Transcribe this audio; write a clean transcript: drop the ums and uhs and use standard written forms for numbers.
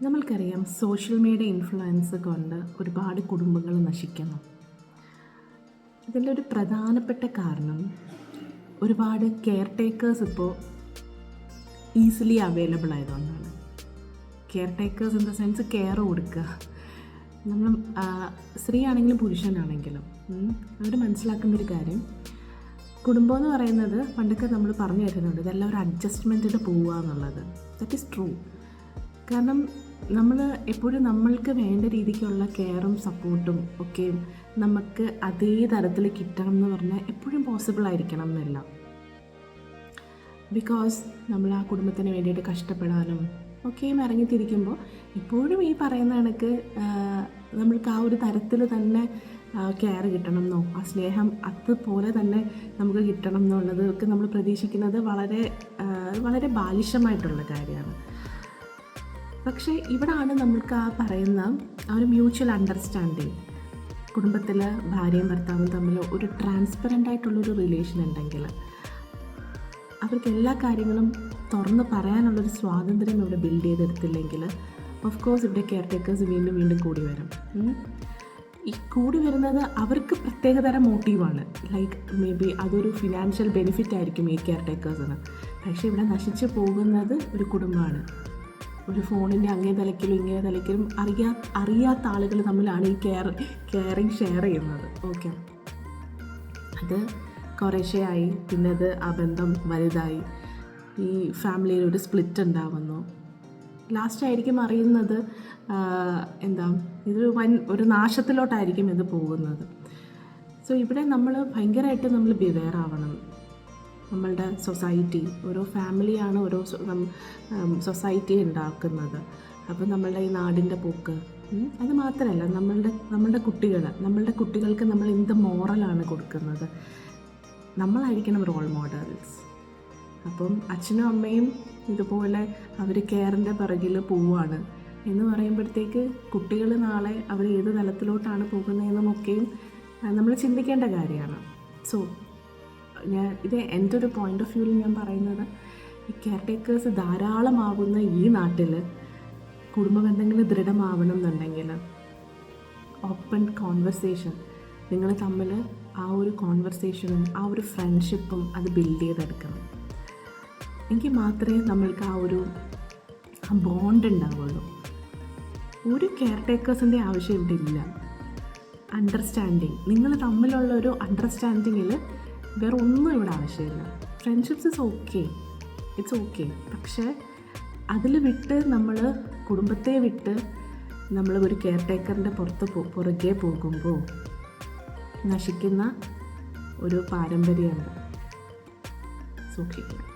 നമ്മൾക്കറിയാം social media influence കൊണ്ട് ഒരുപാട് കുടുംബങ്ങൾ നശിക്കുന്നു. ഇതിൻ്റെ ഒരു പ്രധാനപ്പെട്ട കാരണം ഒരുപാട് കെയർ ടേക്കേഴ്സ് ഇപ്പോൾ ഈസിലി അവൈലബിൾ ആയതുകൊണ്ടാണ്. Care takers in the sense care കൊടുക്കുക. നമ്മൾ സ്ത്രീ ആണെങ്കിലും പുരുഷനാണെങ്കിലും അവർ മനസ്സിലാക്കേണ്ട ഒരു കാര്യം, കുടുംബം എന്ന് പറയുന്നത് പണ്ടൊക്കെ നമ്മൾ പറഞ്ഞു കേട്ടിട്ടുണ്ട്, ഇതെല്ലാം ഒരു അഡ്ജസ്റ്റ്മെൻറ്റിൽ പോവുക എന്നുള്ളത്. That is true. കാരണം നമ്മൾ എപ്പോഴും നമ്മൾക്ക് വേണ്ട രീതിക്കുള്ള കെയറും സപ്പോർട്ടും ഒക്കെ നമുക്ക് അതേ തരത്തിൽ കിട്ടണം എന്ന് പറഞ്ഞാൽ എപ്പോഴും പോസിബിൾ ആയിരിക്കണം എന്നില്ല. ബിക്കോസ് നമ്മൾ ആ കുടുംബത്തിന് വേണ്ടിയിട്ട് കഷ്ടപ്പെടാനും ഒക്കെയും ഇറങ്ങിത്തിരിക്കുമ്പോൾ എപ്പോഴും ഈ പറയുന്ന കണക്ക് നമ്മൾക്ക് ആ ഒരു തരത്തിൽ തന്നെ കെയർ കിട്ടണം എന്നോ ആ സ്നേഹം അതുപോലെ തന്നെ നമുക്ക് കിട്ടണം എന്നുള്ളത് ഒക്കെ നമ്മൾ പ്രതീക്ഷിക്കുന്നത് വളരെ വളരെ ബാലിശമായിട്ടുള്ള കാര്യമാണ്. പക്ഷേ ഇവിടാണ് നമ്മൾക്ക് ആ പറയുന്ന ആ ഒരു മ്യൂച്വൽ അണ്ടർസ്റ്റാൻഡിങ്, കുടുംബത്തിൽ ഭാര്യയും ഭർത്താവും തമ്മിൽ ഒരു ട്രാൻസ്പെറൻ്റ് ആയിട്ടുള്ളൊരു റിലേഷൻ ഉണ്ടെങ്കിൽ അവർക്ക് എല്ലാ കാര്യങ്ങളും തുറന്ന് പറയാനുള്ളൊരു സ്വാതന്ത്ര്യം ഇവിടെ ബിൽഡ് ചെയ്തെടുത്തില്ലെങ്കിൽ ഓഫ് കോഴ്സ് ഇവിടെ കെയർ ടേക്കേഴ്സ് വീണ്ടും വീണ്ടും കൂടി വരും. ഈ കൂടി വരുന്നത് അവർക്ക് പ്രത്യേകതരം മോട്ടീവാണ്. ലൈക്ക് മേ ബി അതൊരു ഫിനാൻഷ്യൽ ബെനിഫിറ്റ് ആയിരിക്കും ഈ കെയർ ടേക്കേഴ്സിന്. പക്ഷേ ഇവിടെ നശിച്ചു പോകുന്നത് ഒരു കുടുംബമാണ്. ഒരു ഫോണിൻ്റെ അങ്ങേ തലയ്ക്കലും ഇങ്ങേ തലയ്ക്കലും അറിയാത്ത ആളുകൾ തമ്മിലാണ് ഈ കെയറിങ് ഷെയർ ചെയ്യുന്നത്. ഓക്കെ, അത് കുറേശ്ശെയായി, പിന്നെ അത് ആ ബന്ധം വലുതായി, ഈ ഫാമിലിയിൽ ഒരു സ്പ്ലിറ്റ് ഉണ്ടാവുന്നു. ലാസ്റ്റ് ആയിരിക്കും അറിയുന്നത് ഇതൊരു ഒരു നാശത്തിലോട്ടായിരിക്കും ഇത് പോകുന്നത്. സോ ഇവിടെ നമ്മൾ ഭയങ്കരമായിട്ട് നമ്മൾ ബിവെയർ ആവണം. നമ്മളുടെ സൊസൈറ്റി, ഓരോ ഫാമിലിയാണ് ഓരോ സൊസൈറ്റി ഉണ്ടാക്കുന്നത്. അപ്പോൾ നമ്മളുടെ ഈ നാടിൻ്റെ പോക്ക്, അത് മാത്രമല്ല നമ്മളുടെ കുട്ടികൾക്ക് നമ്മൾ എന്ത് മോറലാണ് കൊടുക്കുന്നത്, നമ്മളായിരിക്കണം റോൾ മോഡൽസ്. അപ്പം അച്ഛനും അമ്മയും ഇതുപോലെ അവർ കെയറിൻ്റെ പിറകിൽ പോവുകയാണ് എന്ന് പറയുമ്പോഴത്തേക്ക് കുട്ടികൾ നാളെ അവർ ഏത് തലത്തിലോട്ടാണ് പോകുന്നതെന്നുമൊക്കെയും നമ്മൾ ചിന്തിക്കേണ്ട കാര്യമാണ്. സോ ഇത് എൻ്റെ ഒരു പോയിൻ്റ് ഓഫ് വ്യൂവിൽ ഞാൻ പറയുന്നത്, ഈ കെയർ ടേക്കേഴ്സ് ധാരാളമാവുന്ന ഈ നാട്ടിൽ കുടുംബ ബന്ധങ്ങൾ ദൃഢമാവണം എന്നുണ്ടെങ്കിൽ ഓപ്പൺ കോൺവെർസേഷൻ, നിങ്ങൾ തമ്മിൽ ആ ഒരു കോൺവെർസേഷനും ആ ഒരു ഫ്രണ്ട്ഷിപ്പും അത് ബിൽഡ് ചെയ്തെടുക്കണം. എങ്കിൽ മാത്രമേ നമ്മൾക്ക് ആ ബോണ്ട് ഉണ്ടാവുള്ളൂ. ഒരു കെയർ ടേക്കേഴ്സിൻ്റെ ആവശ്യം ഇവിടെ ഇല്ല. അണ്ടർസ്റ്റാൻഡിങ്, നിങ്ങൾ തമ്മിലുള്ള ഒരു അണ്ടർസ്റ്റാൻഡിങ്ങിൽ വേറെ ഒന്നും ഇവിടെ ആവശ്യമില്ല. Friendships it's okay. പക്ഷേ അതിൽ വിട്ട് നമ്മൾ കുടുംബത്തെ വിട്ട് നമ്മൾ ഒരു കെയർ ടേക്കറിൻ്റെ പുറകെ പോകുമ്പോൾ നശിക്കുന്ന ഒരു പാരമ്പര്യമുണ്ട്. സൂക്ഷിക്കണം.